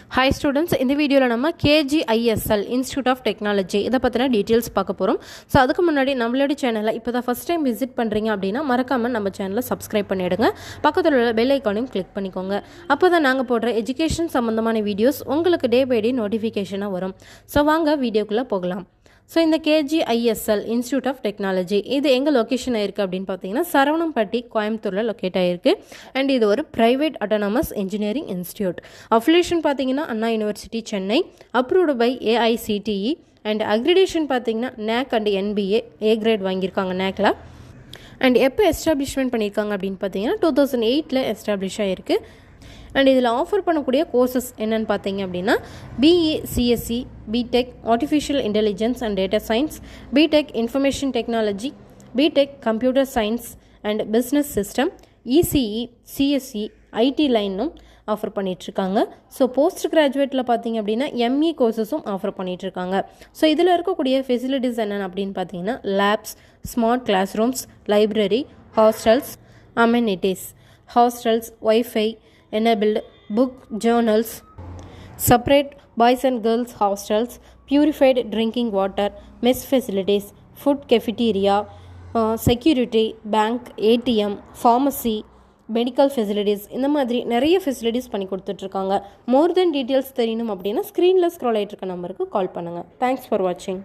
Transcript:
Hi students, in the video நம்ம KGISL Institute of Technology இத பத்தின டீடைல்ஸ் பார்க்க போறோம். சோ அதுக்கு முன்னாடி நம்மளோட சேனலை இப்போதான் ஃபர்ஸ்ட் டைம் விசிட் பண்றீங்க அப்படினா மறக்காம நம்ம சேனலை சப்ஸ்கிரைப் பண்ணிடுங்க. பக்கத்துல உள்ள பெல் ஐகானையும் கிளிக் பண்ணிக்கோங்க. அப்பதான் நாங்க போடுற எஜுகேஷன் சம்பந்தமான வீடியோஸ் உங்களுக்கு டே பை டே நோட்டிஃபிகேஷனா வரும். சோ வாங்க வீடியோக்குள்ள போகலாம். ஸோ இந்த KGISL இன்ஸ்டியூட் ஆஃப் டெக்னாலஜி இது எங்கே லொக்கேஷன் ஆயிருக்கு அப்படின்னு பார்த்தீங்கன்னா சரவணம்பட்டி கோயம்புத்தூரில் லொக்கேட் ஆகிருக்கு. அண்ட் இது ஒரு private autonomous engineering institute. Affiliation பார்த்தீங்கன்னா Anna university Chennai, approved by AICTE. And accreditation பார்த்தீங்கன்னா NAC and NBA A grade வாங்கியிருக்காங்க NACல. அண்ட் எப்போ எஸ்டாப்ளிஷ்மெண்ட் பண்ணியிருக்காங்க அப்படின்னு பார்த்தீங்கன்னா 2008 எஸ்டாப்ளிஷ் ஆகிருக்கு. அண்ட் இதில் ஆஃபர் பண்ணக்கூடிய கோர்சஸ் என்னென்னு பார்த்தீங்க அப்படின்னா BE CSE, BTech artificial intelligence and data science, BTech information technology, BTech computer science and business system, ECE, CSE, IT லைனும் ஆஃபர் பண்ணிகிட்ருக்காங்க. ஸோ போஸ்ட் கிராஜுவேட்டில் பார்த்தீங்க அப்படின்னா ME கோர்சஸும் ஆஃபர் பண்ணிகிட்ருக்காங்க. ஸோ இதில் இருக்கக்கூடிய ஃபெசிலிட்டிஸ் என்னென்னு அப்படின்னு பார்த்தீங்கன்னா labs, smart class rooms, library, hostels, amenities, hostels, wifi enabled, book journals, separate boys and girls hostels, purified drinking water, mess facilities, food cafeteria, security, bank, ATM, pharmacy, medical facilities, இந்த மாதிரி நிறைய facilities பண்ணி கொடுத்துட்ருக்காங்க. மோர் தென் details தெரியணும் அப்படின்னா ஸ்க்ரீனில் scroll ஆகிட்டு இருக்க நம்பருக்கு கால் பண்ணுங்கள். தேங்க்ஸ் ஃபார் வாட்சிங்.